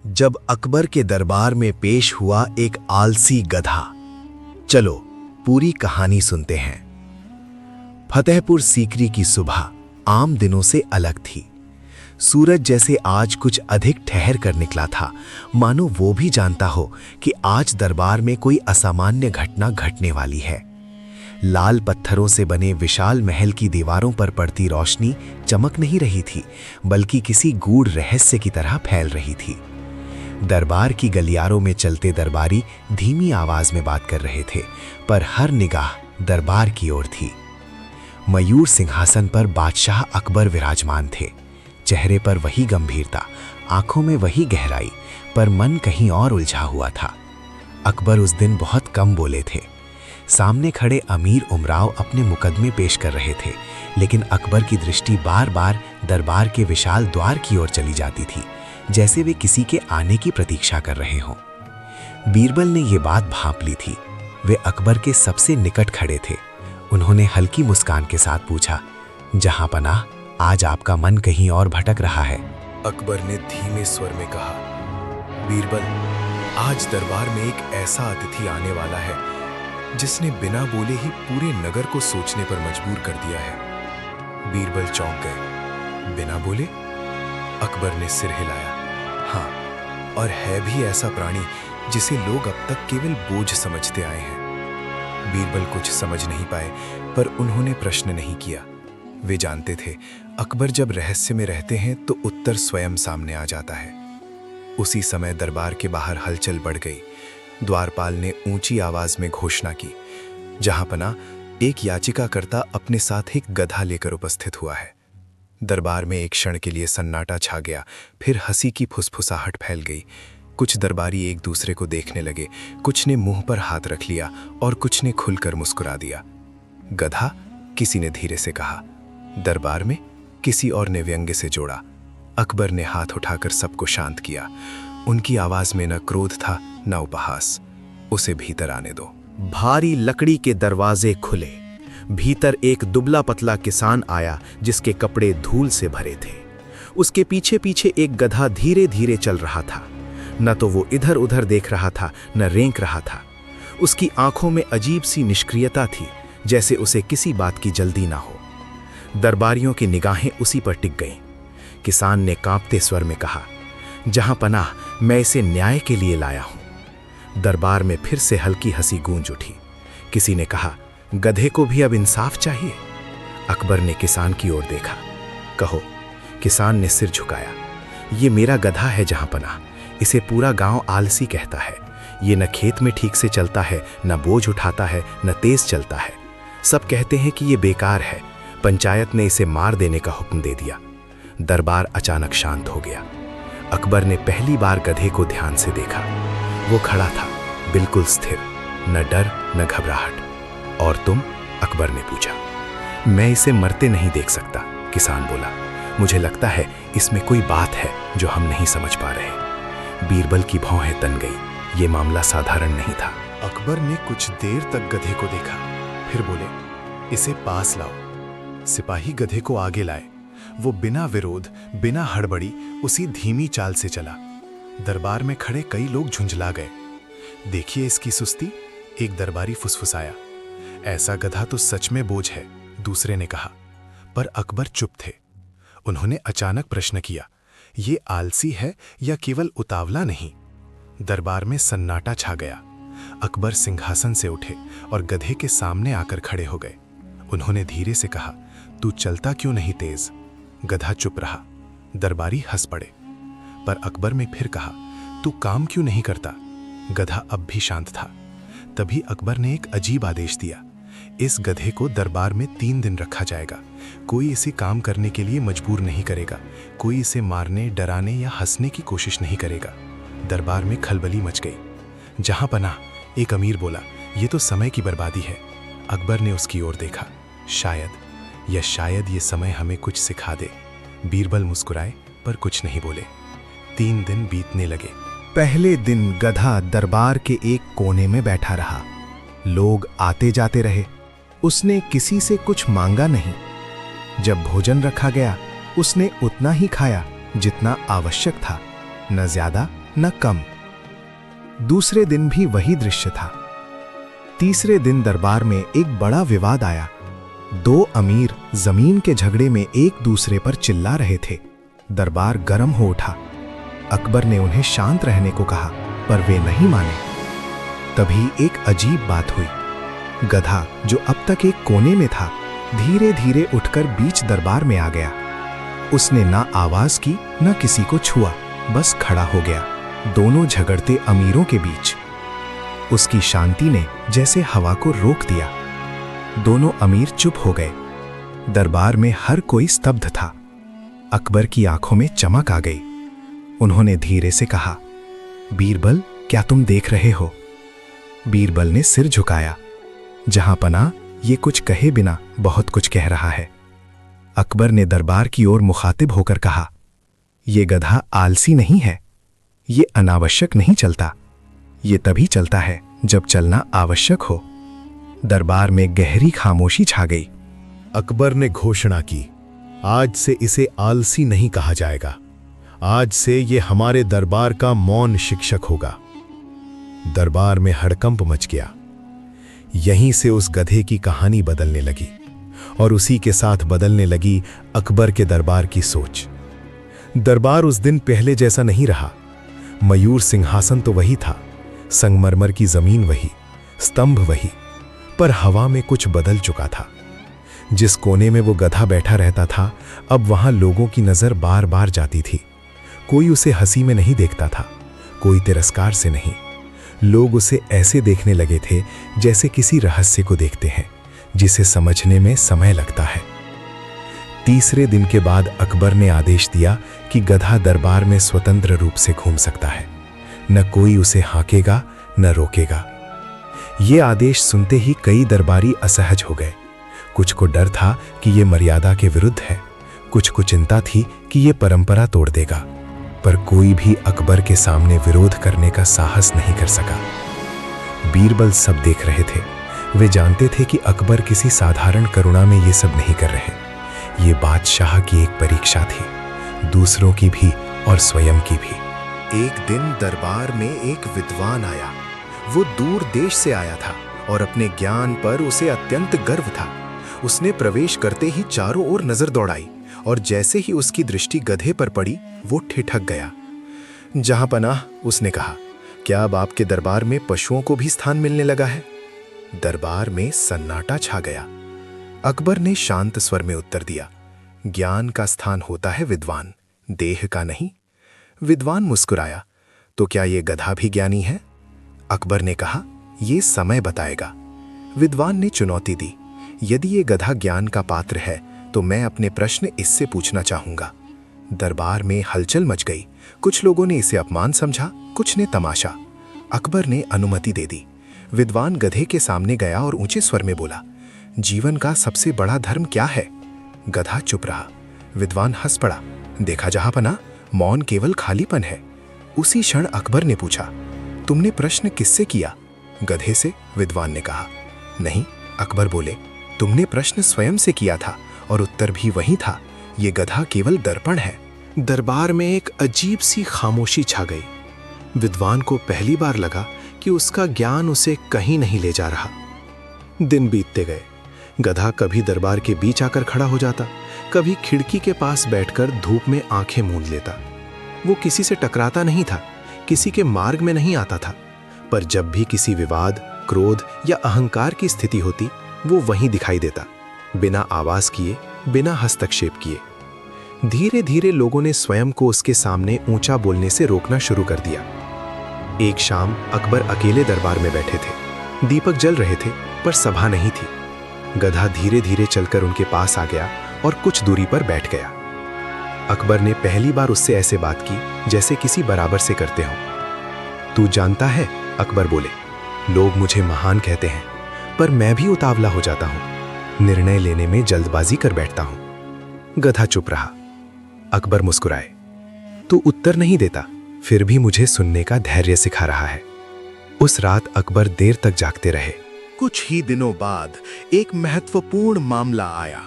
जब अकबर के दरबार में पेश हुआ एक आलसी गधा। चलो पूरी कहानी सुनते हैं। फतेहपुर सीकरी की सुबह आम दिनों से अलग थी। सूरज जैसे आज कुछ अधिक ठहर कर निकला था, मानो वो भी जानता हो कि आज दरबार में कोई असामान्य घटना घटने वाली है। लाल पत्थरों से बने विशाल महल की दीवारों पर पड़ती रोशनी चमक नहीं रही थी, बल्कि किसी गूढ़ रहस्य की तरह फैल रही थी। दरबार की गलियारों में चलते दरबारी धीमी आवाज में बात कर रहे थे, पर हर निगाह दरबार की ओर थी। मयूर सिंहासन पर बादशाह अकबर विराजमान थे। चेहरे पर वही गंभीरता, आंखों में वही गहराई, पर मन कहीं और उलझा हुआ था। अकबर उस दिन बहुत कम बोले थे। सामने खड़े अमीर उमराव अपने मुकदमे पेश कर रहे थे, लेकिन अकबर की दृष्टि बार बार दरबार के विशाल द्वार की ओर चली जाती थी, जैसे वे किसी के आने की प्रतीक्षा कर रहे हों। बीरबल ने ये बात भांप ली थी। वे अकबर के सबसे निकट खड़े थे। उन्होंने हल्की मुस्कान के साथ पूछा, जहां पनाह, आज आपका मन कहीं और भटक रहा है। अकबर ने धीमे स्वर में कहा, बीरबल, आज दरबार में एक ऐसा अतिथि आने वाला है जिसने बिना बोले ही पूरे नगर को सोचने पर मजबूर कर दिया है। बीरबल चौंक गए। बिना बोले? अकबर ने सिर हिलाया। हाँ, और है भी ऐसा प्राणी जिसे लोग अब तक केवल बोझ समझते आए हैं। बीरबल कुछ समझ नहीं पाए, पर उन्होंने प्रश्न नहीं किया। वे जानते थे, अकबर जब रहस्य में रहते हैं तो उत्तर स्वयं सामने आ जाता है। उसी समय दरबार के बाहर हलचल बढ़ गई। द्वारपाल ने ऊंची आवाज में घोषणा की, जहां पना, एक याचिकाकर्ता अपने साथ एक गधा लेकर उपस्थित हुआ है। दरबार में एक क्षण के लिए सन्नाटा छा गया, फिर हंसी की फुसफुसाहट फैल गई। कुछ दरबारी एक दूसरे को देखने लगे, कुछ ने मुंह पर हाथ रख लिया और कुछ ने खुलकर मुस्कुरा दिया। गधा? किसी ने धीरे से कहा। दरबार में? किसी और ने व्यंग्य से जोड़ा। अकबर ने हाथ उठाकर सबको शांत किया। उनकी आवाज में न क्रोध था न उपहास। उसे भीतर आने दो। भारी लकड़ी के दरवाजे खुले। भीतर एक दुबला पतला किसान आया, जिसके कपड़े धूल से भरे थे। उसके पीछे पीछे एक गधा धीरे धीरे चल रहा था। न तो वो इधर उधर देख रहा था, न रेंक रहा था। उसकी आंखों में अजीब सी निष्क्रियता थी, जैसे उसे किसी बात की जल्दी ना हो। दरबारियों की निगाहें उसी पर टिक गईं। किसान ने कांपते स्वर में कहा, जहां पनाह, मैं इसे न्याय के लिए लाया हूं। दरबार में फिर से हल्की हंसी गूंज उठी। किसी ने कहा, गधे को भी अब इंसाफ चाहिए। अकबर ने किसान की ओर देखा। कहो। किसान ने सिर झुकाया। ये मेरा गधा है जहां पनाह। इसे पूरा गांव आलसी कहता है। ये न खेत में ठीक से चलता है, न बोझ उठाता है, न तेज चलता है। सब कहते हैं कि ये बेकार है। पंचायत ने इसे मार देने का हुक्म दे दिया। दरबार अचानक शांत हो गया। अकबर ने पहली बार गधे को ध्यान से देखा। वो खड़ा था, बिल्कुल स्थिर, न डर न घबराहट। और तुम? अकबर ने पूछा। मैं इसे मरते नहीं देख सकता, किसान बोला। मुझे लगता है इसमें कोई बात है जो हम नहीं समझ पा रहे। बीरबल की भौहें तन गई। ये मामला साधारण नहीं था। अकबर ने कुछ देर तक गधे को देखा, फिर बोले, इसे पास लाओ। सिपाही गधे को आगे लाए। वो बिना विरोध, बिना हड़बड़ी, उसी धीमी चाल से चला। दरबार में खड़े कई लोग झुंझला गए। देखिए इसकी सुस्ती, एक दरबारी फुसफुसाया। ऐसा गधा तो सच में बोझ है, दूसरे ने कहा। पर अकबर चुप थे। उन्होंने अचानक प्रश्न किया, ये आलसी है या केवल उतावला नहीं? दरबार में सन्नाटा छा गया। अकबर सिंहासन से उठे और गधे के सामने आकर खड़े हो गए। उन्होंने धीरे से कहा, तू चलता क्यों नहीं तेज? गधा चुप रहा। दरबारी हंस पड़े। पर अकबर ने फिर कहा, तू काम क्यों नहीं करता? गधा अब भी शांत था। तभी अकबर ने एक अजीब आदेश दिया, इस गधे को दरबार में 3 दिन रखा जाएगा। कोई इसे काम करने के लिए मजबूर नहीं करेगा। कोई इसे मारने, डराने या हंसने की कोशिश नहीं करेगा। दरबार में खलबली मच गई। जहां पनाह, एक अमीर बोला, ये तो समय की बर्बादी है। अकबर ने उसकी ओर देखा। शायद ये समय हमें कुछ सिखा दे। बीरबल मुस्कुराए, पर कुछ नहीं बोले। 3 दिन बीतने लगे। पहले दिन गधा दरबार के एक कोने में बैठा रहा। लोग आते जाते रहे। उसने किसी से कुछ मांगा नहीं। जब भोजन रखा गया, उसने उतना ही खाया जितना आवश्यक था। न ज्यादा न कम। दूसरे दिन भी वही दृश्य था। तीसरे दिन दरबार में एक बड़ा विवाद आया। दो अमीर जमीन के झगड़े में एक दूसरे पर चिल्ला रहे थे। दरबार गर्म हो उठा। अकबर ने उन्हें शांत रहने को कहा, पर वे नहीं माने। तभी एक अजीब बात हुई। गधा, जो अब तक एक कोने में था, धीरे धीरे उठकर बीच दरबार में आ गया। उसने ना आवाज की न किसी को छुआ, बस खड़ा हो गया, दोनों झगड़ते अमीरों के बीच। उसकी शांति ने जैसे हवा को रोक दिया। दोनों अमीर चुप हो गए। दरबार में हर कोई स्तब्ध था। अकबर की आंखों में चमक आ गई। उन्होंने धीरे से कहा, बीरबल, क्या तुम देख रहे हो? बीरबल ने सिर झुकाया। जहां पना, ये कुछ कहे बिना बहुत कुछ कह रहा है। अकबर ने दरबार की ओर मुखातिब होकर कहा, ये गधा आलसी नहीं है। ये अनावश्यक नहीं चलता। ये तभी चलता है जब चलना आवश्यक हो। दरबार में गहरी खामोशी छा गई। अकबर ने घोषणा की, आज से इसे आलसी नहीं कहा जाएगा। आज से ये हमारे दरबार का मौन शिक्षक होगा। दरबार में हड़कंप मच गया। यहीं से उस गधे की कहानी बदलने लगी और उसी के साथ बदलने लगी अकबर के दरबार की सोच। दरबार उस दिन पहले जैसा नहीं रहा। मयूर सिंहासन तो वही था, संगमरमर की जमीन वही, स्तंभ वही, पर हवा में कुछ बदल चुका था। जिस कोने में वो गधा बैठा रहता था, अब वहां लोगों की नजर बार बार जाती थी। कोई उसे हंसी में नहीं देखता था, कोई तिरस्कार से नहीं। लोग उसे ऐसे देखने लगे थे जैसे किसी रहस्य को देखते हैं, जिसे समझने में समय लगता है। तीसरे दिन के बाद अकबर ने आदेश दिया कि गधा दरबार में स्वतंत्र रूप से घूम सकता है। न कोई उसे हाँकेगा न रोकेगा। ये आदेश सुनते ही कई दरबारी असहज हो गए। कुछ को डर था कि ये मर्यादा के विरुद्ध है, कुछ को चिंता थी कि ये परंपरा तोड़ देगा, पर कोई भी अकबर के सामने विरोध करने का साहस नहीं कर सका। बीरबल सब देख रहे थे। वे जानते थे कि अकबर किसी साधारण करुणा में ये सब नहीं कर रहे। ये बादशाह की एक परीक्षा थी, दूसरों की भी और स्वयं की भी। एक दिन दरबार में एक विद्वान आया। वो दूर देश से आया था और अपने ज्ञान पर उसे अत्यंत गर्व था। उसने प्रवेश करते ही चारों ओर नजर दौड़ाई और जैसे ही उसकी दृष्टि गधे पर पड़ी, वो ठिठक गया। जहां पनाह, उसने कहा, क्या अब आपके दरबार में पशुओं को भी स्थान मिलने लगा है? दरबार में सन्नाटा छा गया। अकबर ने शांत स्वर में उत्तर दिया, ज्ञान का स्थान होता है विद्वान, देह का नहीं। विद्वान मुस्कुराया, तो क्या ये गधा भी ज्ञानी है? अकबर ने कहा, ये समय बताएगा। विद्वान ने चुनौती दी, यदि ये गधा ज्ञान का पात्र है तो मैं अपने प्रश्न इससे पूछना चाहूंगा। दरबार में हलचल मच गई। कुछ लोगों ने इसे अपमान समझा, कुछ ने तमाशा। अकबर ने अनुमति दे दी। विद्वान गधे के सामने गया और ऊंचे स्वर में बोला, जीवन का सबसे बड़ा धर्म क्या है? गधा चुप रहा। विद्वान हंस पड़ा, देखा जहांपना, मौन केवल खालीपन है। उसी क्षण अकबर ने पूछा, तुमने प्रश्न किससे किया? गधे से, विद्वान ने कहा। नहीं, अकबर बोले, तुमने प्रश्न स्वयं से किया था और उत्तर भी वही था। ये गधा केवल दर्पण है। दरबार में एक अजीब सी खामोशी छा गई। विद्वान को पहली बार लगा कि उसका ज्ञान उसे कहीं नहीं ले जा रहा। दिन बीतते गए। गधा कभी दरबार के बीच आकर खड़ा हो जाता, कभी खिड़की के पास बैठकर धूप में आंखें मूंद लेता। वो किसी से टकराता नहीं था, किसी के मार्ग में नहीं आता था, पर जब भी किसी विवाद, क्रोध या अहंकार की स्थिति होती, वो वहीं दिखाई देता, बिना आवाज किए, बिना हस्तक्षेप किए। धीरे धीरे लोगों ने स्वयं को उसके सामने ऊंचा बोलने से रोकना शुरू कर दिया। एक शाम अकबर अकेले दरबार में बैठे थे। दीपक जल रहे थे, पर सभा नहीं थी। गधा धीरे धीरे चलकर उनके पास आ गया और कुछ दूरी पर बैठ गया। अकबर ने पहली बार उससे ऐसे बात की जैसे किसी बराबर से करते हो। तू जानता है, अकबर बोले, लोग मुझे महान कहते हैं, पर मैं भी उतावला हो जाता हूं, निर्णय लेने में जल्दबाजी कर बैठता हूं। गधा चुप रहा। अकबर मुस्कुराए, तू उत्तर नहीं देता, फिर भी मुझे सुनने का धैर्य सिखा रहा है। उस रात अकबर देर तक जागते रहे। कुछ ही दिनों बाद एक महत्वपूर्ण मामला आया।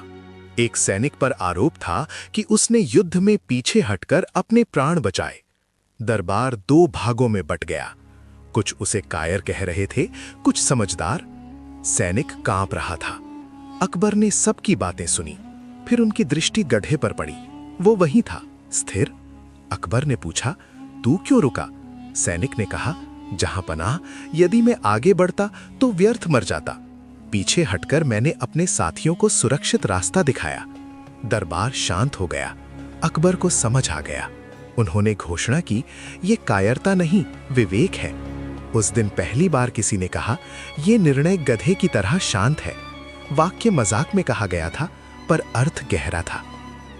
एक सैनिक पर आरोप था कि उसने युद्ध में पीछे हटकर अपने प्राण बचाए। दरबार दो भागों में बट गया। कुछ उसे कायर कह रहे थे, कुछ समझदार। सैनिक कांप रहा था। अकबर ने सबकी बातें सुनी, फिर उनकी दृष्टि गड्ढे पर पड़ी। वो वहीं था, स्थिर। अकबर ने पूछा, तू क्यों रुका? सैनिक ने कहा, जहां पनाह, यदि मैं आगे बढ़ता तो व्यर्थ मर जाता। पीछे हटकर मैंने अपने साथियों को सुरक्षित रास्ता दिखाया। दरबार शांत हो गया। अकबर को समझ आ गया। उन्होंने घोषणा की, ये कायरता नहीं, विवेक है। उस दिन पहली बार किसी ने कहा, यह निर्णय गधे की तरह शांत है। वाक्य मजाक में कहा गया था, पर अर्थ गहरा था।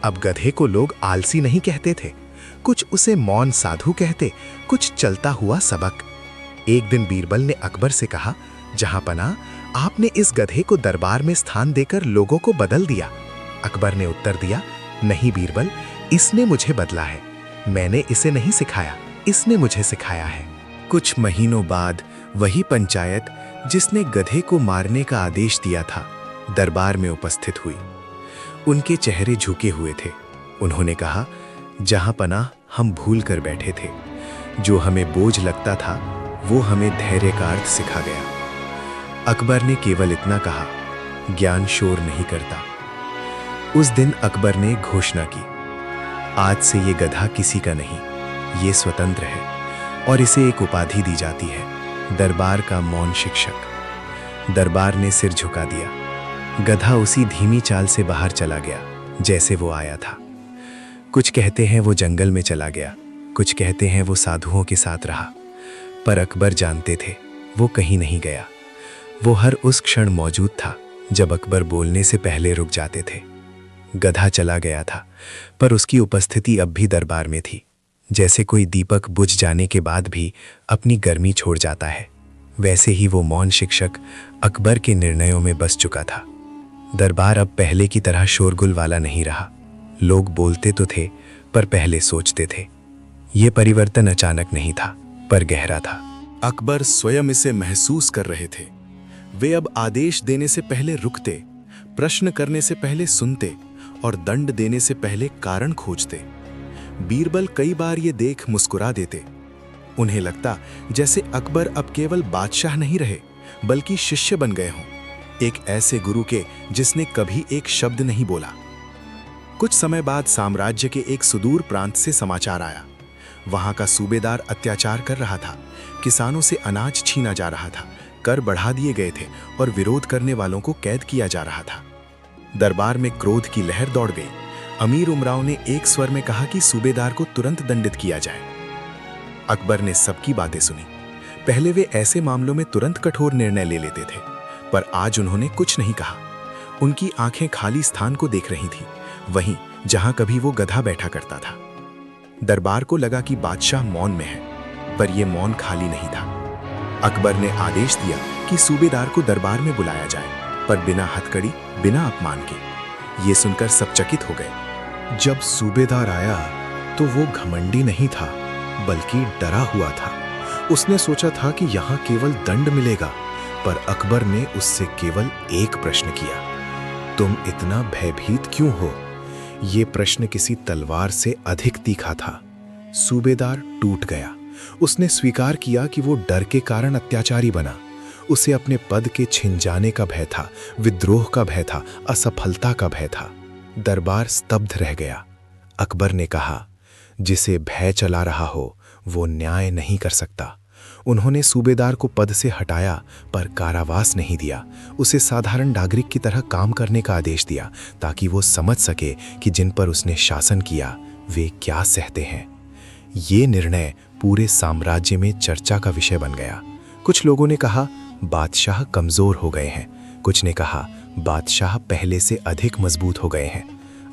अब गधे को लोग आलसी नहीं कहते थे, कुछ उसे मौन साधु कहते, कुछ चलता हुआ सबक। एक दिन बीरबल ने अकबर से कहा, जहां पनाह, आपने इस गधे को दरबार में स्थान देकर लोगों को बदल दिया। अकबर ने उत्तर दिया, नहीं बीरबल, इसने मुझे बदला है। मैंने इसे नहीं सिखाया, इसने मुझे सिखाया है। कुछ महीनों बाद वही पंचायत जिसने गधे को मारने का आदेश दिया था, दरबार में उपस्थित हुई। उनके चेहरे झुके हुए थे। उन्होंने कहा, जहां पनाह, हम भूल कर बैठे थे। जो हमें बोझ लगता था, वो हमें धैर्य का अर्थ सिखा गया। अकबर ने केवल इतना कहा, ज्ञान शोर नहीं करता। उस दिन अकबर ने घोषणा की, आज से ये गधा किसी का नहीं, ये स्वतंत्र है और इसे एक उपाधि दी जाती है, दरबार का मौन शिक्षक। दरबार ने सिर झुका दिया। गधा उसी धीमी चाल से बाहर चला गया जैसे वो आया था। कुछ कहते हैं वो जंगल में चला गया, कुछ कहते हैं वो साधुओं के साथ रहा, पर अकबर जानते थे वो कहीं नहीं गया। वो हर उस क्षण मौजूद था जब अकबर बोलने से पहले रुक जाते थे। गधा चला गया था, पर उसकी उपस्थिति अब भी दरबार में थी। जैसे कोई दीपक बुझ जाने के बाद भी अपनी गर्मी छोड़ जाता है, वैसे ही वो मौन शिक्षक अकबर के निर्णयों में बस चुका था। दरबार अब पहले की तरह शोरगुल वाला नहीं रहा। लोग बोलते तो थे, पर पहले सोचते थे। ये परिवर्तन अचानक नहीं था, पर गहरा था। अकबर स्वयं इसे महसूस कर रहे थे। वे अब आदेश देने से पहले रुकते, प्रश्न करने से पहले सुनते और दंड देने से पहले कारण खोजते। बीरबल कई बार ये देख मुस्कुरा देते। उन्हें लगता जैसे अकबर अब केवल बादशाह नहीं रहे, बल्कि शिष्य बन गए हों, एक ऐसे गुरु के जिसने कभी एक शब्द नहीं बोला। कुछ समय बाद साम्राज्य के एक सुदूर प्रांत से समाचार आया। वहां का सूबेदार अत्याचार कर रहा था, किसानों से अनाज छीना जा रहा था, कर बढ़ा दिए गए थे और विरोध करने वालों को कैद किया जा रहा था। दरबार में क्रोध की लहर दौड़ गई। अमीर उमराव ने एक स्वर में कहा कि सूबेदार को तुरंत दंडित किया जाए। अकबर ने सबकी बातें सुनी। पहले वे ऐसे मामलों में तुरंत कठोर निर्णय ले लेते थे, पर आज उन्होंने कुछ नहीं कहा। उनकी आंखें खाली स्थान को देख रही थीं, वहीं जहां कभी वो गधा बैठा करता था। दरबार को लगा कि बादशाह मौन में है, पर यह मौन खाली नहीं था। अकबर ने आदेश दिया कि सूबेदार को दरबार में बुलाया जाए, पर बिना हथकड़ी, बिना अपमान के। ये सुनकर सब चकित हो गए। जब सूबेदार आया तो वो घमंडी नहीं था, बल्कि डरा हुआ था। उसने सोचा था कि यहाँ केवल दंड मिलेगा, पर अकबर ने उससे केवल एक प्रश्न किया, तुम इतना भयभीत क्यों हो? ये प्रश्न किसी तलवार से अधिक तीखा था। सूबेदार टूट गया। उसने स्वीकार किया कि वो डर के कारण अत्याचारी बना। उसे अपने पद के छिन जाने का भय था, विद्रोह का भय था, असफलता का भय था। दरबार स्तब्ध रह गया। अकबर ने कहा, जिसे भय चला रहा हो वो न्याय नहीं कर सकता। उन्होंने सूबेदार को पद से हटाया, पर कारावास नहीं दिया। उसे साधारण नागरिक की तरह काम करने का आदेश दिया, ताकि वो समझ सके कि जिन पर उसने शासन किया वे क्या सहते हैं। ये निर्णय पूरे साम्राज्य में चर्चा का विषय बन गया। कुछ लोगों ने कहा, बादशाह कमजोर हो गए हैं। कुछ ने कहा, बादशाह पहले से अधिक मजबूत हो गए हैं।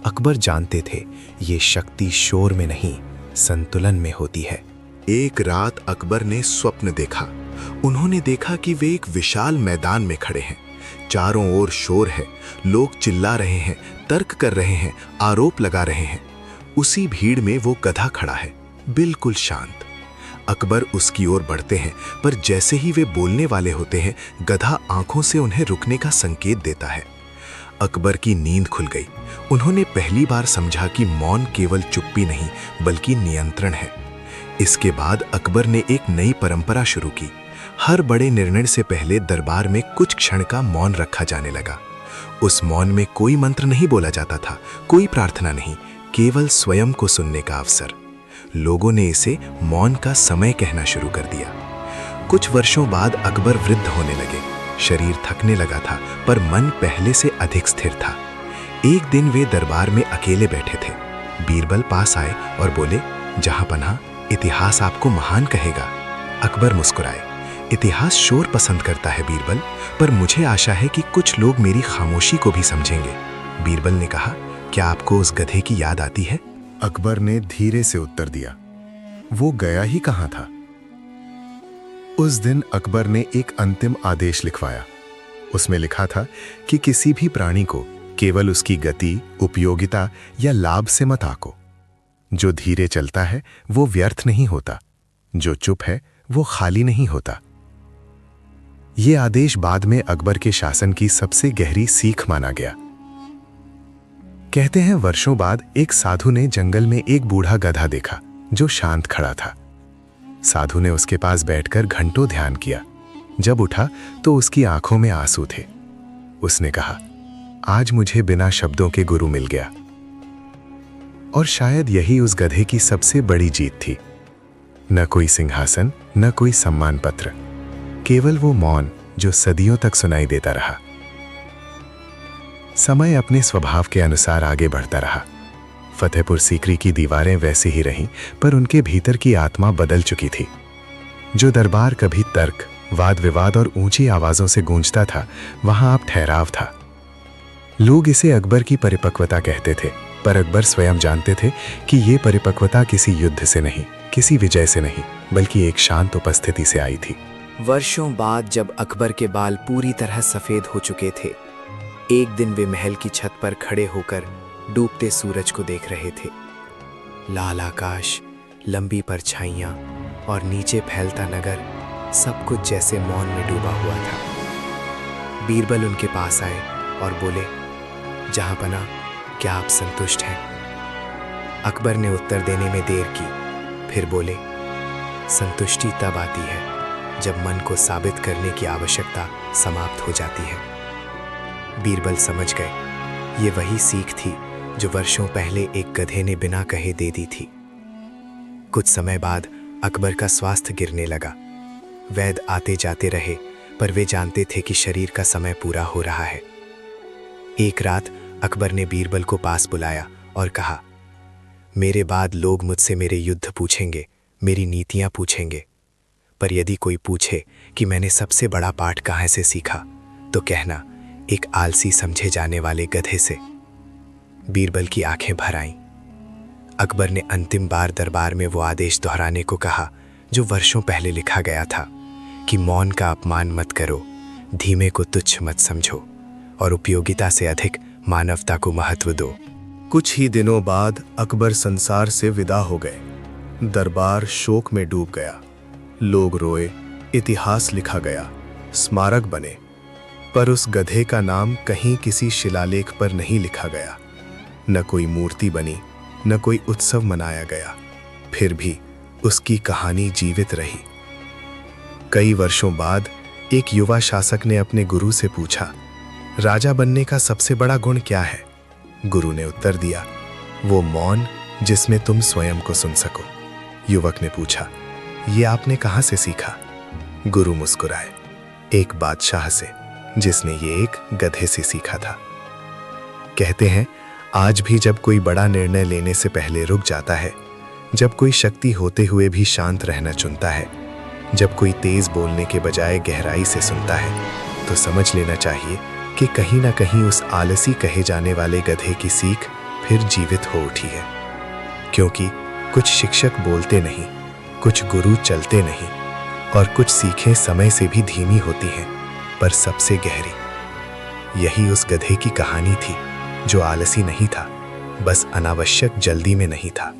अकबर जानते थे ये शक्ति शोर में नहीं, संतुलन में होती है। एक रात अकबर ने स्वप्न देखा। उन्होंने देखा कि वे एक विशाल मैदान में खड़े हैं। चारों ओर शोर है, लोग चिल्ला रहे हैं, तर्क कर रहे हैं, आरोप लगा रहे हैं। उसी भीड़ में वो गधा खड़ा है, बिल्कुल शांत। अकबर उसकी ओर बढ़ते हैं, पर जैसे ही वे बोलने वाले होते हैं, गधा आंखों से उन्हें रुकने का संकेत देता है। अकबर की नींद खुल गई। उन्होंने पहली बार समझा कि मौन केवल चुप्पी नहीं, बल्कि नियंत्रण है। इसके बाद अकबर ने एक नई परंपरा शुरू की। हर बड़े निर्णय से पहले दरबार में कुछ क्षण का मौन रखा जाने लगा। उस मौन में कोई मंत्र नहीं बोला जाता था, कोई प्रार्थना नहीं, केवल स्वयं को सुनने का अवसर। लोगों ने इसे मौन का समय कहना शुरू कर दिया। कुछ वर्षों बाद अकबर वृद्ध होने लगे। शरीर थकने लगा था, पर मन पहले से अधिक स्थिर था। एक दिन वे दरबार में अकेले बैठे थे। बीरबल पास आए और बोले, जहांपनाह, इतिहास आपको महान कहेगा। अकबर मुस्कुराए। इतिहास शोर पसंद करता है बीरबल, पर मुझे आशा है कि कुछ लोग मेरी खामोशी को भी समझेंगे। बीरबल ने कहा, क्या आपको उस गधे की याद आती है? अकबर ने धीरे से उत्तर दिया, वो गया ही कहां था। उस दिन अकबर ने एक अंतिम आदेश लिखवाया। उसमें लिखा था कि किसी भी प्राणी को केवल उसकी गति, उपयोगिता या लाभ से मत आको। जो धीरे चलता है वो व्यर्थ नहीं होता, जो चुप है वो खाली नहीं होता। ये आदेश बाद में अकबर के शासन की सबसे गहरी सीख माना गया। कहते हैं वर्षों बाद एक साधु ने जंगल में एक बूढ़ा गधा देखा जो शांत खड़ा था। साधु ने उसके पास बैठकर घंटों ध्यान किया। जब उठा तो उसकी आंखों में आंसू थे। उसने कहा, आज मुझे बिना शब्दों के गुरु मिल गया। और शायद यही उस गधे की सबसे बड़ी जीत थी। न कोई सिंहासन, न कोई सम्मान पत्र, केवल वो मौन जो सदियों तक सुनाई देता रहा। समय अपने स्वभाव के अनुसार आगे बढ़ता रहा। फतेहपुर सीकरी की दीवारें वैसी ही रहीं, पर उनके भीतर की आत्मा बदल चुकी थी। जो दरबार कभी तर्क, वाद विवाद और ऊंची आवाजों से गूंजता था, वहां अब ठहराव था। लोग इसे अकबर की परिपक्वता कहते थे, पर अकबर स्वयं जानते थे कि ये परिपक्वता किसी युद्ध से नहीं, किसी विजय से नहीं, बल्कि एक शांत उपस्थिति से आई थी। वर्षों बाद जब अकबर के बाल पूरी तरह सफेद हो चुके थे, एक दिन वे महल की छत पर खड़े होकर डूबते सूरज को देख रहे थे। लाल आकाश, लंबी परछाइयां और नीचे फैलता नगर, सब कुछ जैसे मौन में डूबा हुआ था। बीरबल उनके पास आए और बोले, जहांपनाह, क्या आप संतुष्ट हैं? अकबर ने उत्तर देने में देर की, फिर बोले, संतुष्टि तब आती है जब मन को साबित करने की आवश्यकता समाप्त हो जाती है। बीरबल समझ गए, ये वही सीख थी जो वर्षों पहले एक गधे ने बिना कहे दे दी थी। कुछ समय बाद अकबर का स्वास्थ्य गिरने लगा। वैद्य आते जाते रहे, पर वे जानते थे कि शरीर का समय पूरा हो रहा है। एक रात अकबर ने बीरबल को पास बुलाया और कहा, मेरे बाद लोग मुझसे मेरे युद्ध पूछेंगे, मेरी नीतियां पूछेंगे, पर यदि कोई पूछे कि मैंने सबसे बड़ा पाठ कहाँ से सीखा, तो कहना, एक आलसी समझे जाने वाले गधे से। बीरबल की आंखें भर आईं। अकबर ने अंतिम बार दरबार में वो आदेश दोहराने को कहा जो वर्षों पहले लिखा गया था कि मौन का अपमान मत करो, धीमे को तुच्छ मत समझो और उपयोगिता से अधिक मानवता को महत्व दो। कुछ ही दिनों बाद अकबर संसार से विदा हो गए। दरबार शोक में डूब गया। लोग रोए, इतिहास लिखा गया, स्मारक बने, पर उस गधे का नाम कहीं किसी शिलालेख पर नहीं लिखा गया। न कोई मूर्ति बनी, न कोई उत्सव मनाया गया, फिर भी उसकी कहानी जीवित रही। कई वर्षों बाद एक युवा शासक ने अपने गुरु से पूछा, राजा बनने का सबसे बड़ा गुण क्या है? गुरु ने उत्तर दिया, वो मौन जिसमें तुम स्वयं को सुन सको। युवक ने पूछा, ये आपने कहां से सीखा? गुरु मुस्कुराए, एक बादशाह से, जिसने ये एक गधे से सीखा था। कहते हैं, आज भी जब कोई बड़ा निर्णय लेने से पहले रुक जाता है, जब कोई शक्ति होते हुए भी शांत रहना चुनता है, जब कोई तेज बोलने के बजाय गहराई से सुनता है, तो समझ लेना चाहिए कि कहीं ना कहीं उस आलसी कहे जाने वाले गधे की सीख फिर जीवित हो उठी है। क्योंकि कुछ शिक्षक बोलते नहीं, कुछ गुरु चलते नहीं, और कुछ सीखें समय से भी धीमी होती हैं, पर सबसे गहरी। यही उस गधे की कहानी थी जो आलसी नहीं था, बस अनावश्यक जल्दी में नहीं था।